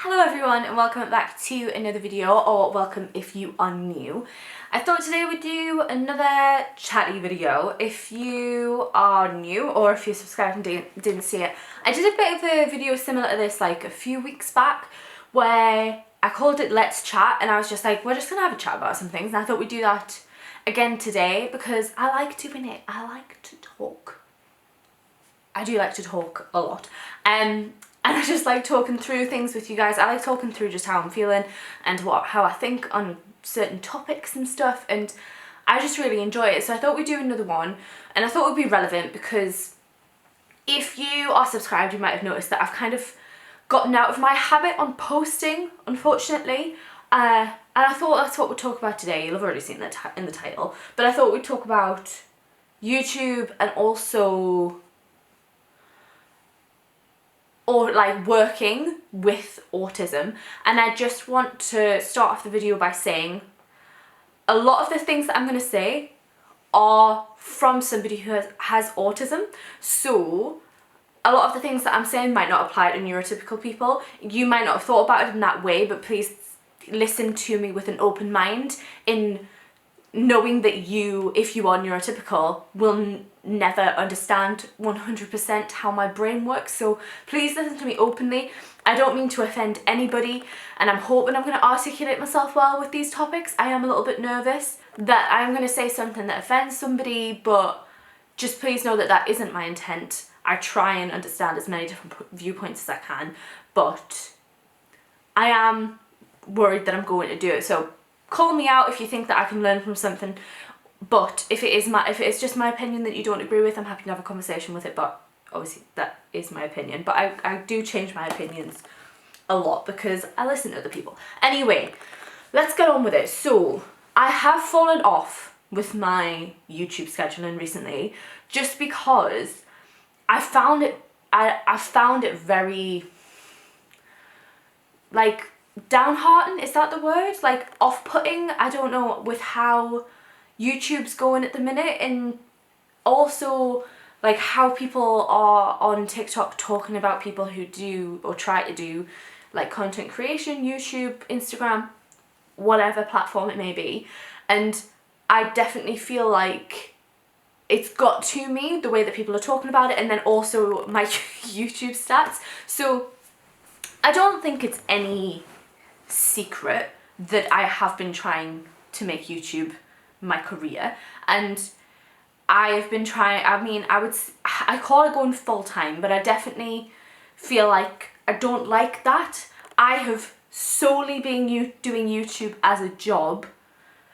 Hello everyone and welcome back to another video, or welcome if you are new. I thought today we'd do another chatty video. If you are new or if you're subscribed and didn't see it, I did a bit of a video similar to this like a few weeks back where I called it Let's Chat, and I was just like, we're just gonna have a chat about some things, and I thought we'd do that again today because I like doing it. I like to talk. I do like to talk a lot. And I just like talking through things with you guys. I like talking through just how I'm feeling and how I think on certain topics and stuff, and I just really enjoy it. So I thought we'd do another one, and I thought it would be relevant because if you are subscribed, you might have noticed that I've kind of gotten out of my habit on posting, unfortunately. And I thought that's what we'd talk about today. You'll have already seen that in the title, but I thought we'd talk about YouTube and also or like working with autism. And I just want to start off the video by saying a lot of the things that I'm going to say are from somebody who has autism, so a lot of the things that I'm saying might not apply to neurotypical people. You might not have thought about it in that way, but please listen to me with an open mind, in knowing that you, if you are neurotypical, will never understand 100% how my brain works. So please listen to me openly. I don't mean to offend anybody, and I'm hoping I'm going to articulate myself well with these topics. I am a little bit nervous that I'm going to say something that offends somebody, but just please know that that isn't my intent. I try and understand as many different viewpoints as I can, but I am worried that I'm going to do it. So call me out if you think that I can learn from something, but if it's just my opinion that you don't agree with, I'm happy to have a conversation with it, but obviously that is my opinion. But I do change my opinions a lot because I listen to other people. Anyway, let's get on with it. So I have fallen off with my YouTube scheduling recently just because I found it very, like, downhearted, is that the word? Like off-putting, I don't know, with how YouTube's going at the minute, and also like how people are on TikTok talking about people who do or try to do like content creation, YouTube, Instagram, whatever platform it may be. And I definitely feel like it's got to me, the way that people are talking about it, and then also my YouTube stats. So I don't think it's any secret that I have been trying to make YouTube my career, and I've been trying, I call it going full-time, but I definitely feel like I don't like that. I have solely been doing YouTube as a job.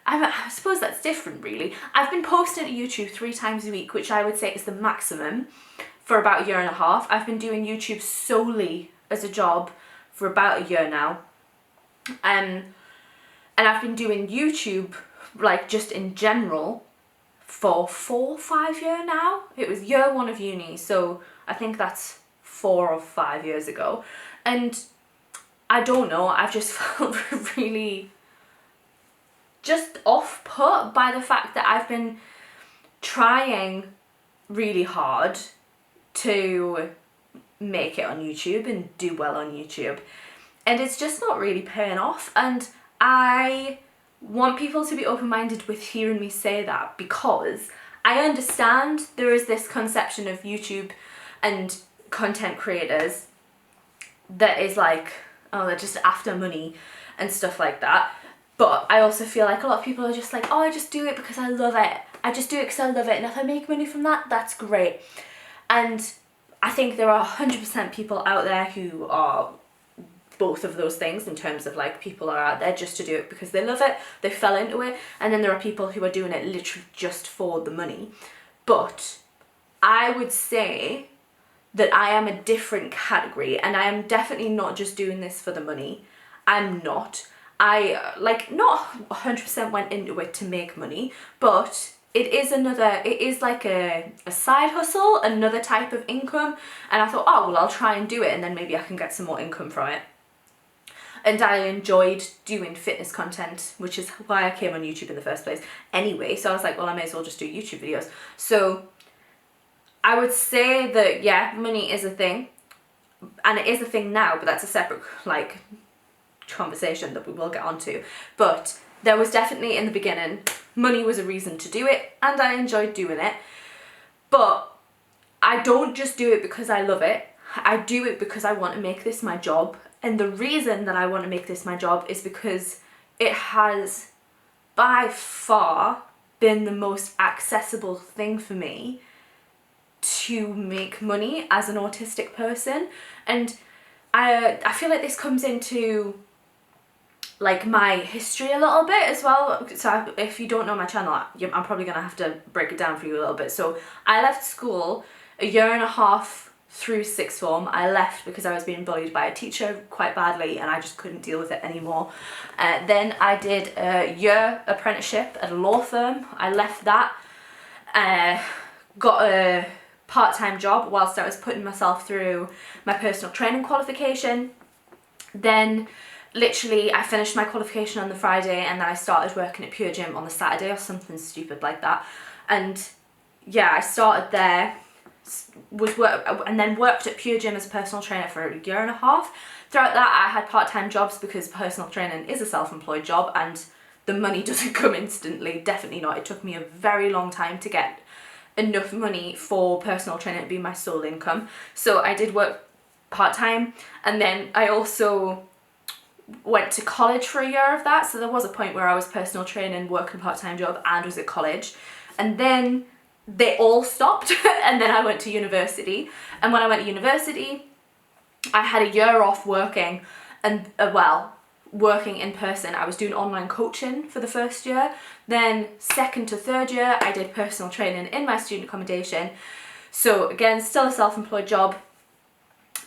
I suppose that's different really. I've been posting to YouTube 3 times a week, which I would say is the maximum, for about a year and a half. I've been doing YouTube solely as a job for about a year now. And I've been doing YouTube like just in general for 4 or 5 years now. It was year 1 of uni, so I think that's 4 or 5 years ago. And I don't know, I've just felt really just off-put by the fact that I've been trying really hard to make it on YouTube and do well on YouTube, and it's just not really paying off. And I want people to be open-minded with hearing me say that, because I understand there is this conception of YouTube and content creators that is like, oh, they're just after money and stuff like that. But I also feel like a lot of people are just like, oh, I just do it because I love it. I just do it because I love it, and if I make money from that, that's great. And I think there are 100% people out there who are both of those things, in terms of like people are out there just to do it because they love it, they fell into it, and then there are people who are doing it literally just for the money. But I would say that I am a different category, and I am definitely not just doing this for the money. I'm not. I not 100% went into it to make money, but it is like a side hustle, another type of income, and I thought, oh well, I'll try and do it and then maybe I can get some more income from it. And I enjoyed doing fitness content, which is why I came on YouTube in the first place anyway, so I was like, well, I may as well just do YouTube videos. So I would say that, yeah, money is a thing. and it is a thing now, but that's a separate like conversation that we will get onto. But there was definitely, in the beginning, money was a reason to do it, and I enjoyed doing it. But I don't just do it because I love it. I do it because I want to make this my job. And the reason that I want to make this my job is because it has by far been the most accessible thing for me to make money as an autistic person. And I feel like this comes into like my history a little bit as well. So if you don't know my channel, I'm probably gonna have to break it down for you a little bit. So I left school a year and a half through sixth form. I left because I was being bullied by a teacher quite badly, and I just couldn't deal with it anymore. Then I did a year apprenticeship at a law firm. I left that, got a part-time job whilst I was putting myself through my personal training qualification. Then literally I finished my qualification on the Friday, and then I started working at Pure Gym on the Saturday or something stupid like that. And yeah, I started there, and then worked at Pure Gym as a personal trainer for a year and a half. Throughout that I had part-time jobs because personal training is a self-employed job and the money doesn't come instantly, definitely not. It took me a very long time to get enough money for personal training to be my sole income. So I did work part-time, and then I also went to college for a year of that. So there was a point where I was personal training, working a part-time job, and was at college. And then they all stopped and then I went to university. And when I went to university, I had a year off working, and working in person. I was doing online coaching for the first year. Then second to third year, I did personal training in my student accommodation. So again, still a self-employed job.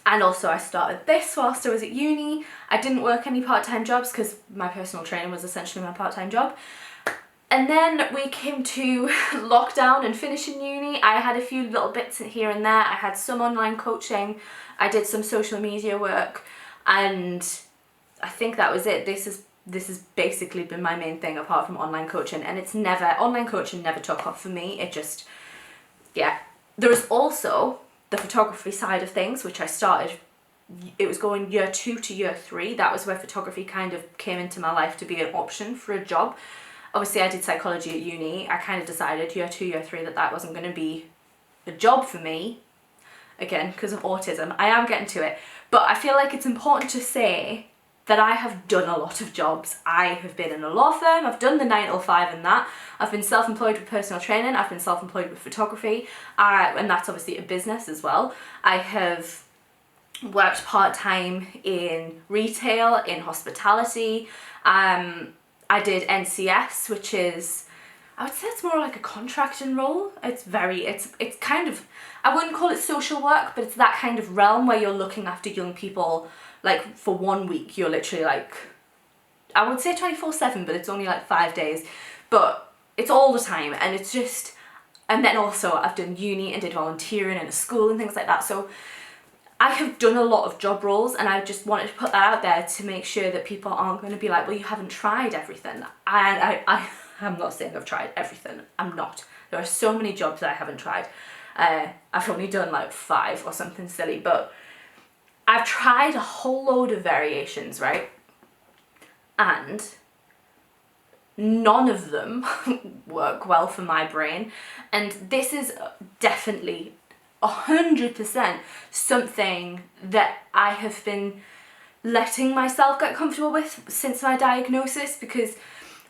And also I started this whilst I was at uni. I didn't work any part-time jobs because my personal training was essentially my part-time job. And then we came to lockdown and finishing uni. I had a few little bits here and there. I had some online coaching. I did some social media work, and I think that was it. This has basically been my main thing apart from online coaching, and online coaching never took off for me. It just, yeah. There was also the photography side of things, which I started, it was going year 2 to year 3. That was where photography kind of came into my life to be an option for a job. Obviously I did psychology at uni. I kind of decided year 2, year 3 that wasn't going to be a job for me, again because of autism. I am getting to it, but I feel like it's important to say that I have done a lot of jobs. I have been in a law firm, I've done the 9 till 5 and that. I've been self-employed with personal training, I've been self-employed with photography, and that's obviously a business as well. I have worked part-time in retail, in hospitality. I did NCS, which is, I would say it's more like a contracting role. It's kind of, I wouldn't call it social work, but it's that kind of realm where you're looking after young people. Like for 1 week, you're literally like, I would say 24/7, but it's only like 5 days. But it's all the time, and it's just, and then also I've done uni and did volunteering in a school and things like that. So I have done a lot of job roles, and I just wanted to put that out there to make sure that people aren't going to be like, well, you haven't tried everything. And I'm not saying I've tried everything. I'm not. There are so many jobs that I haven't tried. I've only done like 5 or something silly, but I've tried a whole load of variations, right? And none of them work well for my brain. And this is definitely 100% something that I have been letting myself get comfortable with since my diagnosis, because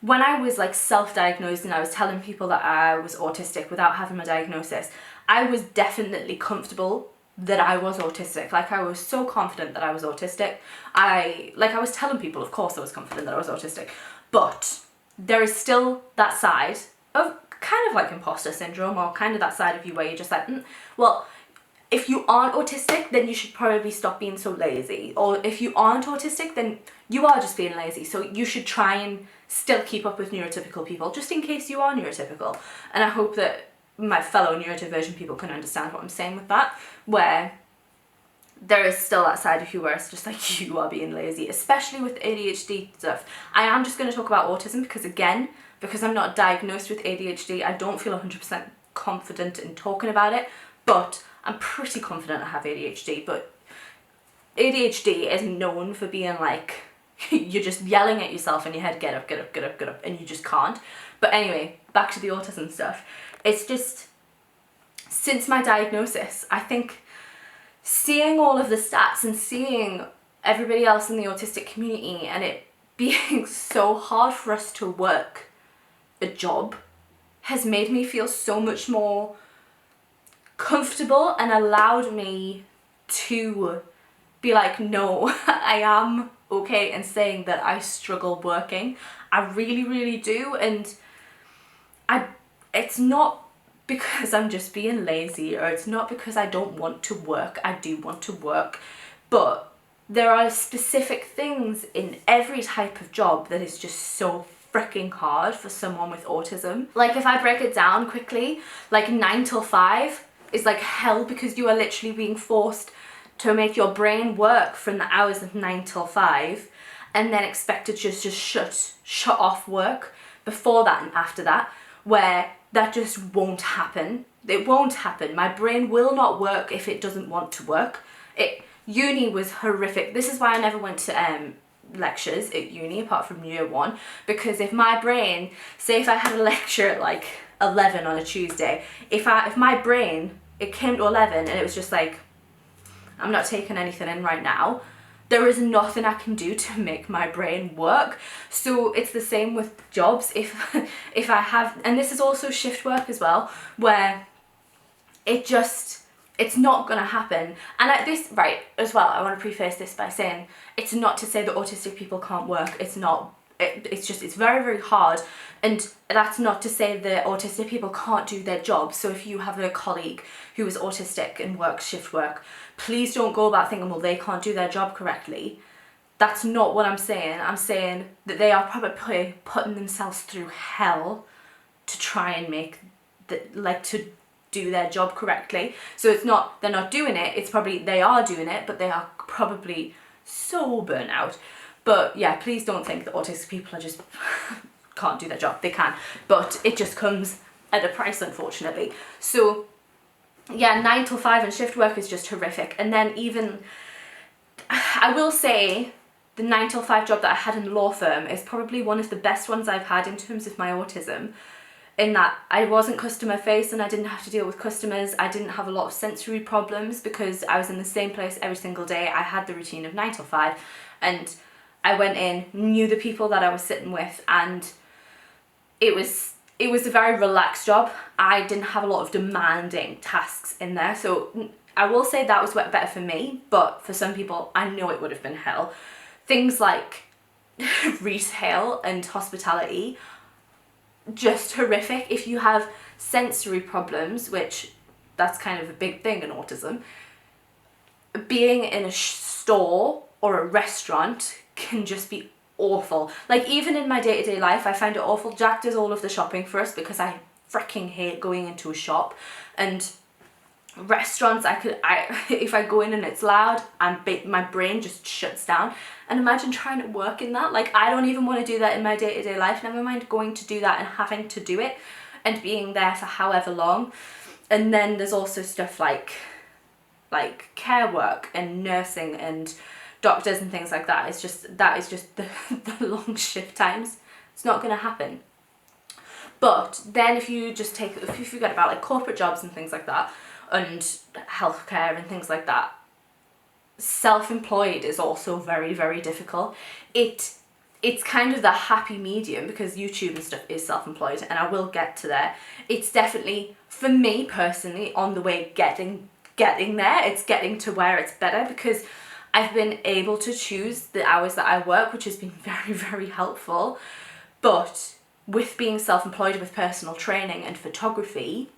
when I was like self-diagnosed and I was telling people that I was autistic without having my diagnosis, I was definitely comfortable that I was autistic. Like I was so confident that I was autistic. I was telling people, of course I was confident that I was autistic, but there is still that side of kind of like imposter syndrome, or kind of that side of you where you're just like, well, if you aren't autistic, then you should probably stop being so lazy. Or if you aren't autistic, then you are just being lazy. So you should try and still keep up with neurotypical people, just in case you are neurotypical. And I hope that my fellow neurodivergent people can understand what I'm saying with that, where there is still that side of you where it's just like, you are being lazy, especially with ADHD stuff. I am just going to talk about autism because I'm not diagnosed with ADHD, I don't feel 100% confident in talking about it, but I'm pretty confident I have ADHD. But ADHD is known for being like, you're just yelling at yourself in your head, get up, get up, get up, get up, and you just can't. But anyway, back to the autism stuff. It's just, since my diagnosis, I think seeing all of the stats and seeing everybody else in the autistic community and it being so hard for us to work a job has made me feel so much more comfortable and allowed me to be like, no, I am okay in saying that I struggle working. I really, really do. And it's not because I'm just being lazy, or it's not because I don't want to work. I do want to work, but there are specific things in every type of job that is just so freaking hard for someone with autism. Like, if I break it down quickly, like 9 till 5 is like hell, because you are literally being forced to make your brain work from the hours of 9 till 5 and then expected to just shut off work before that and after that, where that just won't happen. It won't happen. My brain will not work if it doesn't want to work. Uni was horrific. This is why I never went to lectures at uni apart from year 1, because if my brain, say if I had a lecture at like 11 on a Tuesday, if my brain, it came to 11 and it was just like, I'm not taking anything in right now, there is nothing I can do to make my brain work. So it's the same with jobs. If I have, and this is also shift work as well, where it's not gonna happen. And at this, right, as well, I want to preface this by saying it's not to say that autistic people can't work. It's not. It's just, it's very, very hard. And that's not to say that autistic people can't do their job. So if you have a colleague who is autistic and works shift work, please don't go about thinking, well, they can't do their job correctly. That's not what I'm saying. I'm saying that they are probably putting themselves through hell to try and make to do their job correctly. So it's not, they're not doing it, it's probably, they are doing it, but they are probably so burnt out. But yeah, please don't think that autistic people are just can't do their job. They can, but it just comes at a price, unfortunately. So yeah, 9 till 5 and shift work is just horrific. And then even, I will say, the 9 till 5 job that I had in the law firm is probably one of the best ones I've had in terms of my autism, in that I wasn't customer facing, I didn't have to deal with customers, I didn't have a lot of sensory problems because I was in the same place every single day. I had the routine of 9 till 5 and I went in, knew the people that I was sitting with, and it was a very relaxed job. I didn't have a lot of demanding tasks in there, so I will say that was better for me, but for some people I know it would have been hell. Things like retail and hospitality, just horrific. If you have sensory problems, which that's kind of a big thing in autism, being in a store or a restaurant can just be awful. Like, even in my day-to-day life, I find it awful. Jack does all of the shopping for us because I freaking hate going into a shop. And restaurants, if I go in and it's loud, my brain just shuts down. And imagine trying to work in that. Like, I don't even want to do that in my day-to-day life, never mind going to do that and having to do it and being there for however long. And then there's also stuff like care work and nursing and doctors and things like that. It's just, that is just the long shift times. It's not going to happen. But then if you forget about like corporate jobs and things like that, and healthcare and things like that, self-employed is also very, very difficult. It's kind of the happy medium, because YouTube and stuff is self-employed, and I will get to there. It's definitely, for me personally, on the way getting there. It's getting to where it's better, because I've been able to choose the hours that I work, which has been very, very helpful. But with being self-employed with personal training and photography,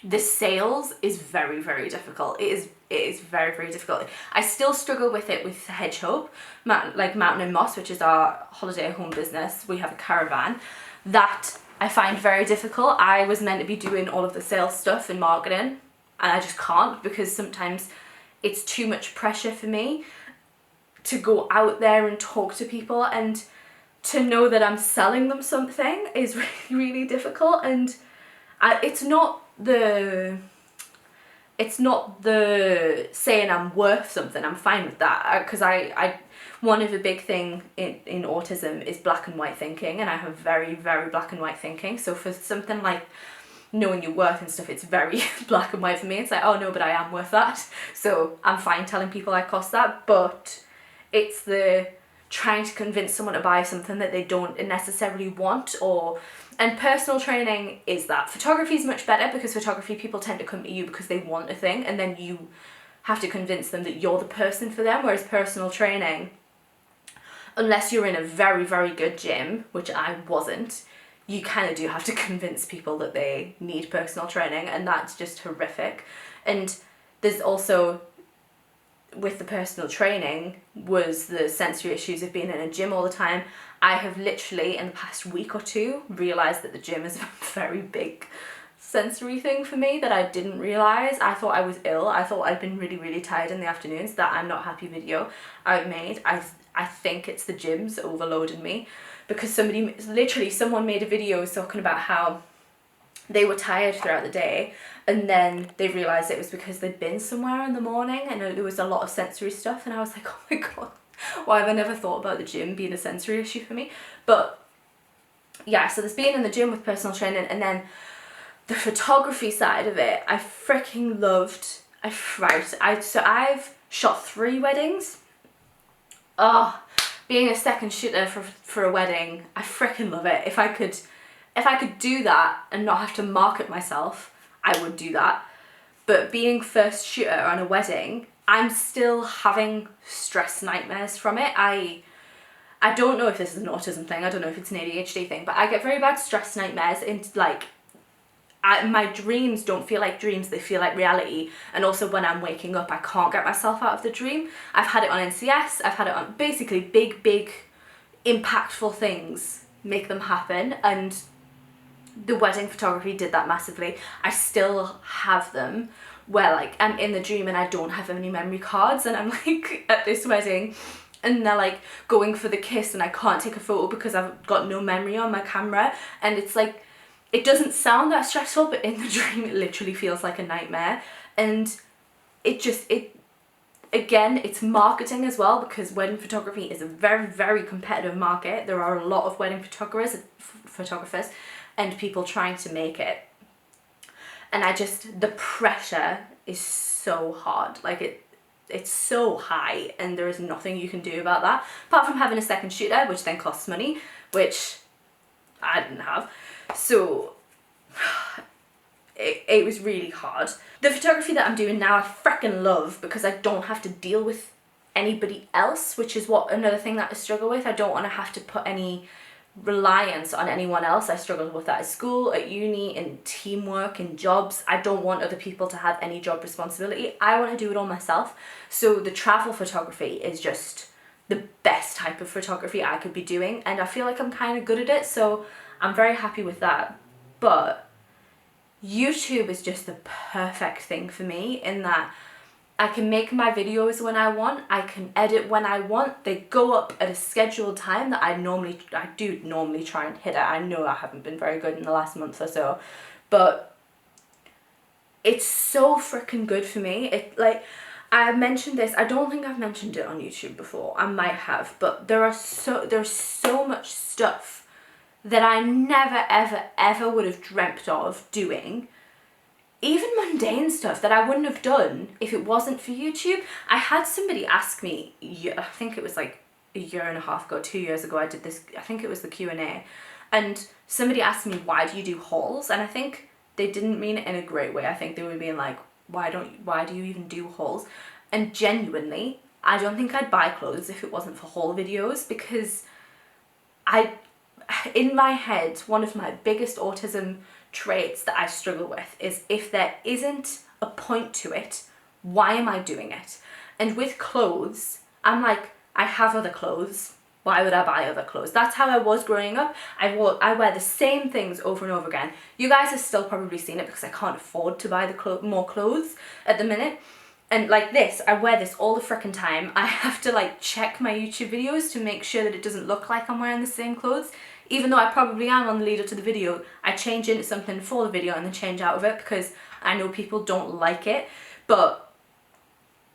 the sales is very, very difficult. It is very, very difficult. I still struggle with it with Hedge Hope, like Mountain and Moss, which is our holiday home business. We have a caravan. That I find very difficult. I was meant to be doing all of the sales stuff and marketing, and I just can't, because sometimes it's too much pressure for me to go out there and talk to people, and to know that I'm selling them something is really, really difficult. And it's not it's not the saying I'm worth something. I'm fine with that, because I one of the big thing in autism is black and white thinking, and I have very, very black and white thinking. So for something like knowing your worth and stuff, it's very black and white for me. It's like, oh no, but I am worth that. So I'm fine telling people I cost that, but it's the trying to convince someone to buy something that they don't necessarily want. And personal training is that. Photography is much better, because photography, people tend to come to you because they want a thing, and then you have to convince them that you're the person for them. Whereas personal training, unless you're in a very, very good gym, which I wasn't, you kind of do have to convince people that they need personal training, and that's just horrific. And there's also, with the personal training, was the sensory issues of being in a gym all the time. I have literally, in the past week or two, realised that the gym is a very big sensory thing for me that I didn't realise. I thought I was ill. I thought I'd been really, really tired in the afternoons. That I'm not happy video I made. I think it's the gyms overloading me, because someone made a video talking about how they were tired throughout the day, and then they realised it was because they'd been somewhere in the morning and there was a lot of sensory stuff, and I was like, oh my god, why have I never thought about the gym being a sensory issue for me? But yeah, so there's being in the gym with personal training, and then the photography side of it, I freaking loved. So I've shot 3 weddings. Oh, being a second shooter for a wedding, I freaking love it. If I could do that and not have to market myself, I would do that. But being first shooter on a wedding, I'm still having stress nightmares from it. I don't know if this is an autism thing, I don't know if it's an ADHD thing, but I get very bad stress nightmares, and like, my dreams don't feel like dreams, they feel like reality. And also when I'm waking up, I can't get myself out of the dream. I've had it on NCS, I've had it on basically big impactful things, make them happen, and the wedding photography did that massively. I still have them where like I'm in the dream and I don't have any memory cards, and I'm like at this wedding and they're like going for the kiss and I can't take a photo because I've got no memory on my camera, and it's like, it doesn't sound that stressful, but in the dream it literally feels like a nightmare. And again, it's marketing as well, because wedding photography is a very, very competitive market. There are a lot of wedding photographers and people trying to make it. And the pressure is so hard. Like it's so high, and there is nothing you can do about that, apart from having a second shooter, which then costs money, which I didn't have. So it was really hard. The photography that I'm doing now I freaking love, because I don't have to deal with anybody else, which is another thing that I struggle with. I don't want to have to put any reliance on anyone else. I struggled with that at school, at uni, in teamwork, in jobs. I don't want other people to have any job responsibility. I want to do it all myself. So the travel photography is just the best type of photography I could be doing, and I feel like I'm kind of good at it, so I'm very happy with that. But YouTube is just the perfect thing for me, in that I can make my videos when I want, I can edit when I want, they go up at a scheduled time that I do normally try and hit it. I know I haven't been very good in the last month or so, but it's so freaking good for me. I mentioned this, I don't think I've mentioned it on YouTube before, I might have, but there's so much stuff that I never ever would have dreamt of doing, even mundane stuff that I wouldn't have done if it wasn't for YouTube. I had somebody ask me, I think it was like a year and a half ago, 2 years ago, I did this, I think it was the Q&A, and somebody asked me, why do you do hauls? And I think they didn't mean it in a great way. I think they were being like, why do you even do hauls? And genuinely, I don't think I'd buy clothes if it wasn't for haul videos, because in my head, one of my biggest autism traits that I struggle with is, if there isn't a point to it, why am I doing it? And with clothes, I'm like, I have other clothes, why would I buy other clothes? That's how I was growing up. I wear the same things over and over again. You guys have still probably seen it, because I can't afford to buy more clothes at the minute. And like this, I wear this all the frickin' time. I have to like check my YouTube videos to make sure that it doesn't look like I'm wearing the same clothes. Even though I probably am on the lead up to the video, I change into something for the video and then change out of it, because I know people don't like it. But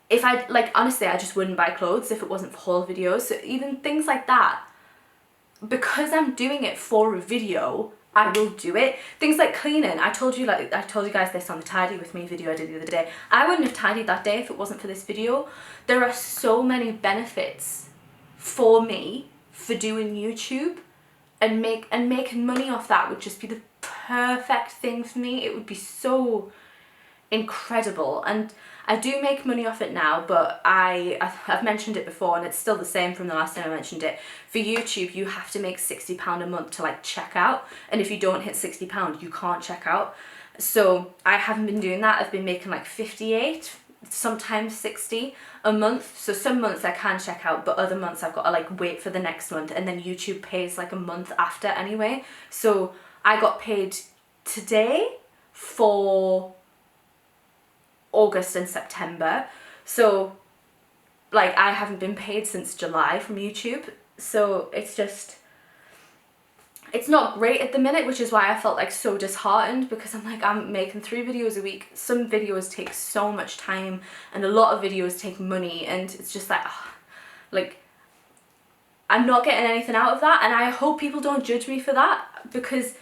if I, like, honestly, I just wouldn't buy clothes if it wasn't for haul videos. So even things like that, because I'm doing it for a video, I will do it. Things like cleaning. I told you guys this on the tidy with me video I did the other day. I wouldn't have tidied that day if it wasn't for this video. There are so many benefits for me for doing YouTube, and making money off that would just be the perfect thing for me. It would be so incredible. And I do make money off it now, but I've mentioned it before, and it's still the same from the last time I mentioned it. For YouTube, you have to make £60 a month to like check out, and if you don't hit £60, you can't check out. So I haven't been doing that. I've been making like 58, sometimes 60 a month. So some months I can check out, but other months I've got to like wait for the next month, and then YouTube pays like a month after anyway. So I got paid today for August and September, so like I haven't been paid since July from YouTube. So it's not great at the minute, which is why I felt like so disheartened, because I'm like, I'm making 3 videos a week. Some videos take so much time, and a lot of videos take money, and it's just like, like I'm not getting anything out of that. And I hope people don't judge me for that, because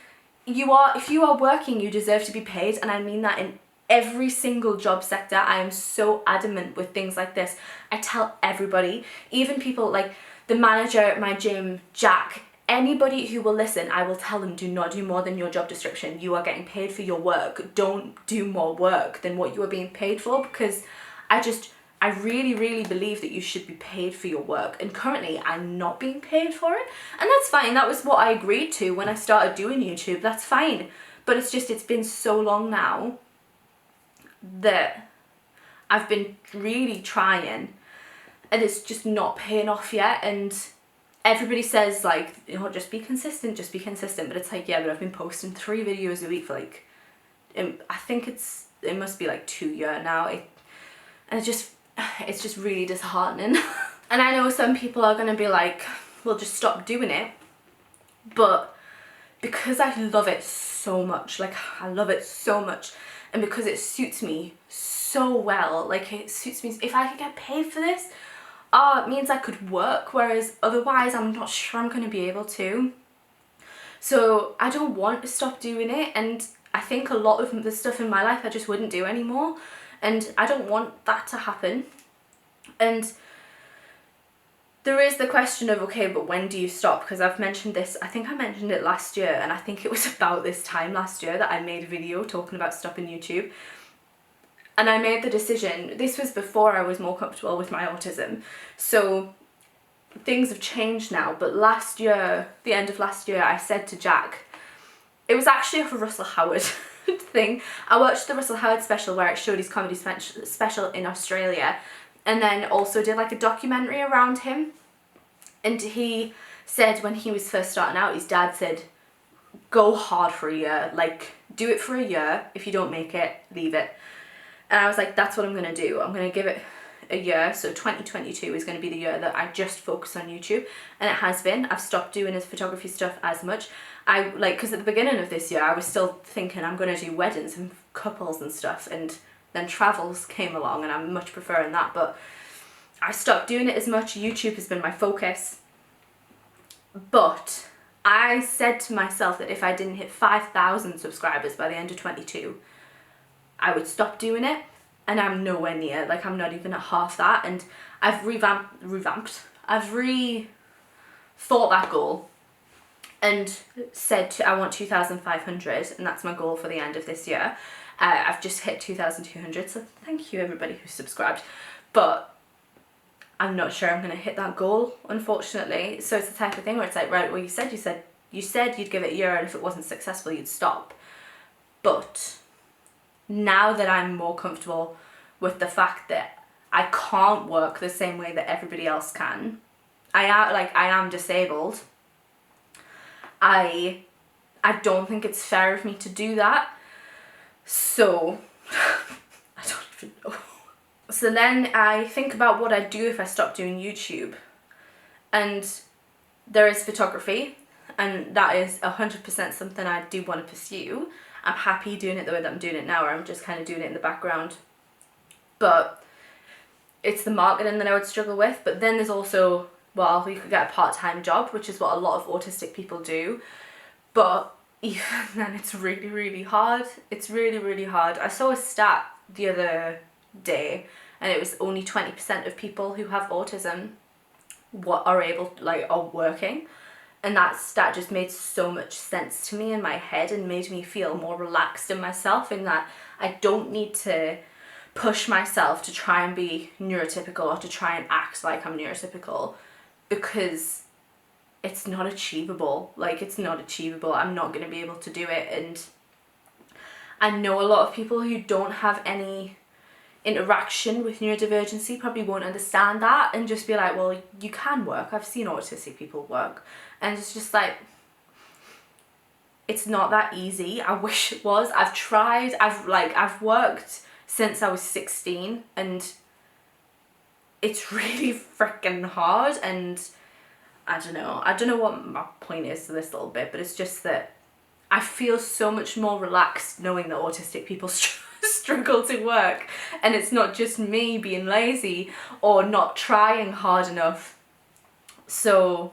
if you are working, you deserve to be paid. And I mean that in every single job sector. I am so adamant with things like this. I tell everybody, even people like the manager at my gym, Jack, anybody who will listen, I will tell them, do not do more than your job description. You are getting paid for your work. Don't do more work than what you are being paid for, because I really, really believe that you should be paid for your work. And currently I'm not being paid for it. And that's fine. That was what I agreed to when I started doing YouTube. That's fine. But it's been so long now that I've been really trying, and it's just not paying off yet. And everybody says like, you know, just be consistent, but it's like, yeah, but I've been posting 3 videos a week for like, I think it must be like 2 years now, and it's just really disheartening. And I know some people are gonna be like, well, just stop doing it, but because I love it so much, like I love it so much, and because it suits me so well, like it suits me, if I could get paid for this, it means I could work, whereas otherwise I'm not sure I'm going to be able to. So I don't want to stop doing it, and I think a lot of the stuff in my life I just wouldn't do anymore, and I don't want that to happen. And there is the question of, okay, but when do you stop? Because I've mentioned this, I think I mentioned it last year, and I think it was about this time last year that I made a video talking about stopping YouTube. And I made the decision, this was before I was more comfortable with my autism, so things have changed now, but last year, the end of last year, I said to Jack, it was actually off a Russell Howard thing. I watched the Russell Howard special where it showed his comedy special in Australia, and then also did like a documentary around him. And he said when he was first starting out, his dad said, go hard for a year, like do it for a year. If you don't make it, leave it. And I was like, that's what I'm going to do. I'm going to give it a year. So 2022 is going to be the year that I just focus on YouTube. And it has been. I've stopped doing his photography stuff as much. Because at the beginning of this year, I was still thinking I'm going to do weddings and couples and stuff. And then travels came along, and I'm much preferring that. But I stopped doing it as much. YouTube has been my focus. But I said to myself that if I didn't hit 5,000 subscribers by the end of 22, I would stop doing it, and I'm nowhere near, like I'm not even at half that. And I've I've rethought that goal and said I want 2,500, and that's my goal for the end of this year. I've just hit 2,200, so thank you everybody who subscribed, but I'm not sure I'm going to hit that goal, unfortunately. So it's the type of thing where it's like, right, well, you said you'd give it a year, and if it wasn't successful you'd stop. But now that I'm more comfortable with the fact that I can't work the same way that everybody else can, I am disabled, I don't think it's fair of me to do that. So I don't even know. So then I think about what I'd do if I stopped doing YouTube, and there is photography, and that is 100% something I do want to pursue. I'm happy doing it the way that I'm doing it now, where I'm just kind of doing it in the background. but it's the marketing that I would struggle with. But then there's also, well, you could get a part-time job, which is what a lot of autistic people do, but even then it's really, really hard. It's really, really hard. I saw a stat the other day, and it was only 20% of people who have autism are working, and that stat just made so much sense to me in my head and made me feel more relaxed in myself, in that I don't need to push myself to try and be neurotypical or to try and act like I'm neurotypical, because it's not achievable. Like, it's not achievable. I'm not going to be able to do it. And I know a lot of people who don't have any interaction with neurodivergency probably won't understand that and just be like, well, you can work. I've seen autistic people work. And it's just like, it's not that easy. I wish it was. I've tried. I've worked since I was 16, and it's really freaking hard. And I don't know what my point is to this little bit, but it's just that I feel so much more relaxed knowing that autistic people struggle to work, and it's not just me being lazy or not trying hard enough. So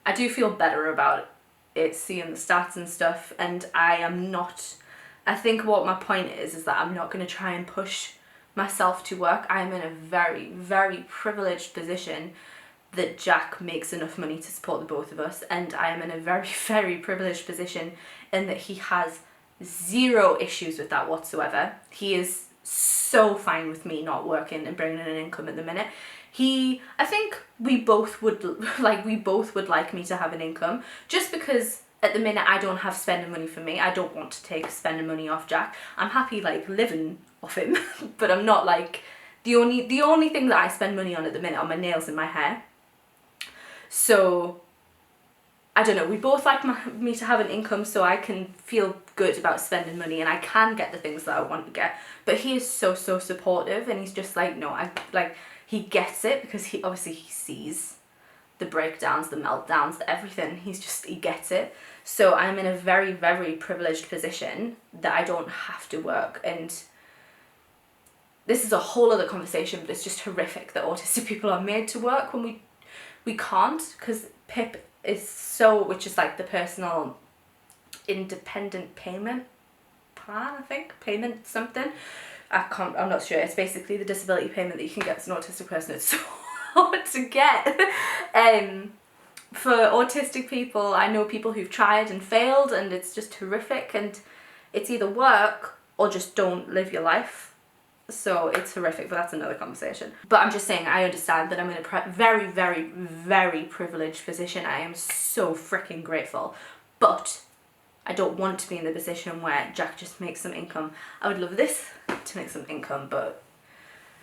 I do feel better about it, seeing the stats and stuff, and I think what my point is that I'm not going to try and push myself to work. I'm in a very, very privileged position that Jack makes enough money to support the both of us, and I am in a very, very privileged position in that he has zero issues with that whatsoever. He is so fine with me not working and bringing in an income at the minute. I think we both would like me to have an income, just because at the minute I don't have spending money for me. I don't want to take spending money off Jack. I'm happy like living off him, but I'm not like, the only thing that I spend money on at the minute are my nails and my hair. So I don't know, we both like me to have an income so I can feel good about spending money and I can get the things that I want to get. But he is so supportive, and he's just like, no, he gets it, because he sees the breakdowns, the meltdowns, everything. He gets it. So I'm in a very, very privileged position that I don't have to work. And this is a whole other conversation, but it's just horrific that autistic people are made to work when we can't, because PIP which is like the personal independent payment plan, I think, payment something. I'm not sure. It's basically the disability payment that you can get as an autistic person. It's so hard to get. For autistic people, I know people who've tried and failed, and it's just horrific, and it's either work or just don't live your life. So it's horrific, but that's another conversation. But I'm just saying, I understand that I'm in a very, very, very privileged position. I am so freaking grateful. But I don't want to be in the position where Jack just makes some income. I would love this to make some income, but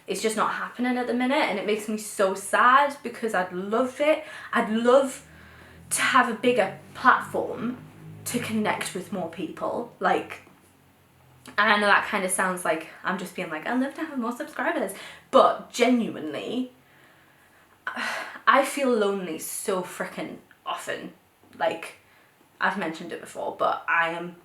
it's just not happening at the minute, and it makes me so sad, because I'd love it. I'd love to have a bigger platform to connect with more people. Like, and I know that kind of sounds like I'm just being like, I'd love to have more subscribers, but genuinely, I feel lonely so freaking often. Like, I've mentioned it before, but I am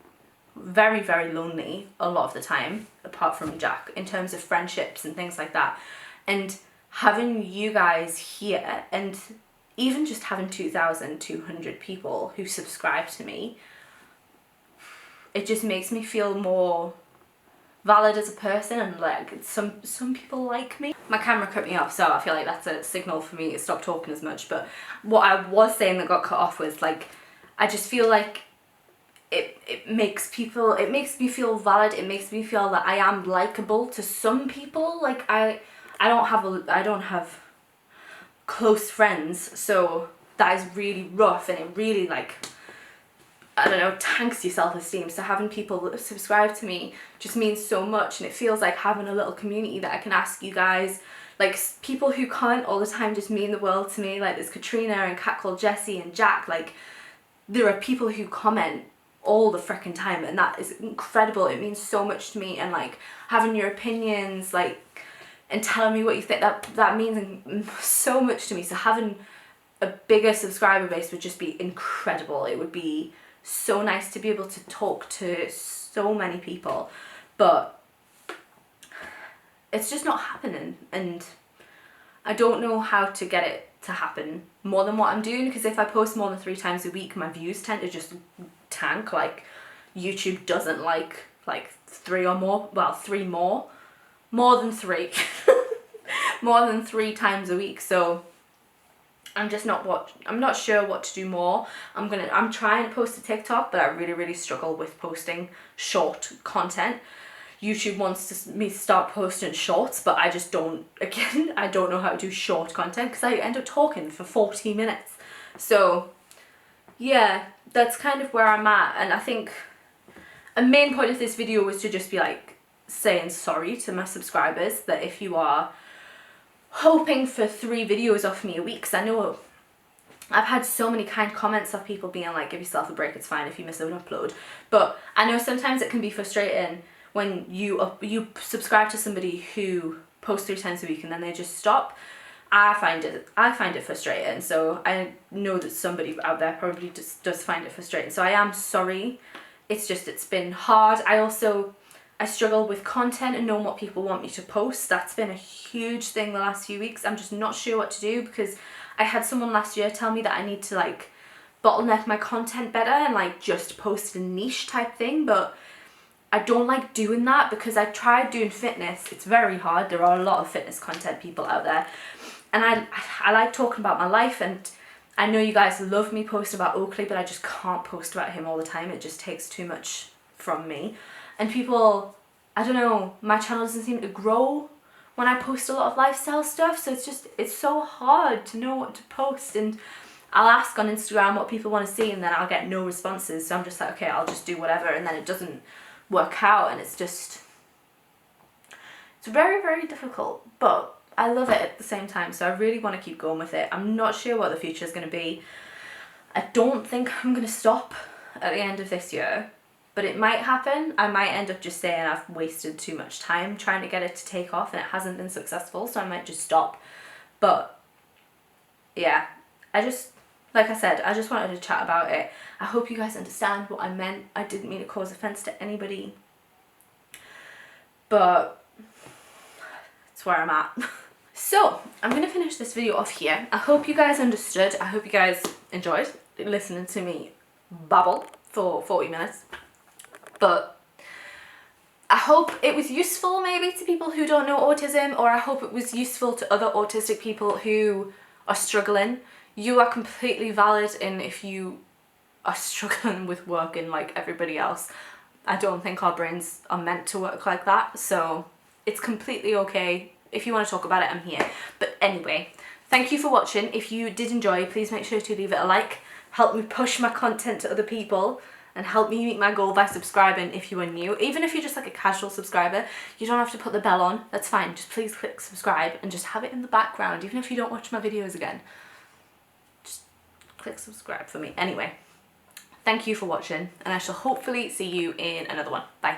very, very lonely a lot of the time, apart from Jack, in terms of friendships and things like that. And having you guys here, and even just having 2,200 people who subscribe to me, it just makes me feel more valid as a person, and like some people like me. My camera cut me off, so I feel like that's a signal for me to stop talking as much. But what I was saying that got cut off was, like, I just feel like it makes me feel valid. It makes me feel that I am likable to some people. Like, I don't have close friends, so that is really rough, and it really, like, I don't know, tanks your self-esteem. So having people subscribe to me just means so much, and it feels like having a little community that I can ask you guys. Like, people who comment all the time just mean the world to me. Like, there's Katrina and Cat Called Jessie and Jack. Like, there are people who comment all the freaking time, and that is incredible. It means so much to me, and like, having your opinions, like, and telling me what you think, that means so much to me. So having a bigger subscriber base would just be incredible. It would be so nice to be able to talk to so many people. But it's just not happening, and I don't know how to get it to happen more than what I'm doing, because if I post more than 3 times a week, my views tend to just tank. Like, YouTube doesn't like 3 or more, well, 3 more than 3 more than 3 times a week. So I'm not sure what to do more. I'm trying to post to TikTok, but I really struggle with posting short content. YouTube wants me to start posting shorts, but I just don't, again, I don't know how to do short content because I end up talking for 40 minutes. So yeah, that's kind of where I'm at, and I think a main point of this video was to just be like saying sorry to my subscribers, that if you are hoping for 3 videos off me a week, because I know I've had so many kind comments of people being like, give yourself a break, it's fine if you miss an upload. But I know sometimes it can be frustrating when you subscribe to somebody who posts 3 times a week and then they just stop. I find it frustrating, so I know that somebody out there probably just does find it frustrating. So I am sorry. It's been hard. I struggle with content and knowing what people want me to post. That's been a huge thing the last few weeks. I'm just not sure what to do, because I had someone last year tell me that I need to like bottleneck my content better and like just post a niche type thing, but I don't like doing that, because I tried doing fitness. It's very hard. There are a lot of fitness content people out there, and I like talking about my life, and I know you guys love me posting about Oakley, but I just can't post about him all the time. It just takes too much from me. And people, I don't know, my channel doesn't seem to grow when I post a lot of lifestyle stuff, so it's so hard to know what to post, and I'll ask on Instagram what people want to see and then I'll get no responses, so I'm just like, okay, I'll just do whatever, and then it doesn't work out, and it's very difficult, but I love it at the same time, so I really want to keep going with it. I'm not sure what the future is going to be. I don't think I'm going to stop at the end of this year, but it might happen. I might end up just saying I've wasted too much time trying to get it to take off and it hasn't been successful, so I might just stop. But yeah, like I said, I just wanted to chat about it. I hope you guys understand what I meant. I didn't mean to cause offense to anybody, but it's where I'm at. So I'm gonna finish this video off here. I hope you guys understood. I hope you guys enjoyed listening to me babble for 40 minutes. But I hope it was useful maybe to people who don't know autism, or I hope it was useful to other autistic people who are struggling. You are completely valid in if you are struggling with working like everybody else. I don't think our brains are meant to work like that, so it's completely okay. If you want to talk about it, I'm here. But anyway, thank you for watching. If you did enjoy, please make sure to leave it a like. Help me push my content to other people, and help me meet my goal by subscribing if you are new. Even if you're just like a casual subscriber, you don't have to put the bell on. That's fine. Just please click subscribe and just have it in the background. Even if you don't watch my videos again, just click subscribe for me. Anyway, thank you for watching, and I shall hopefully see you in another one. Bye.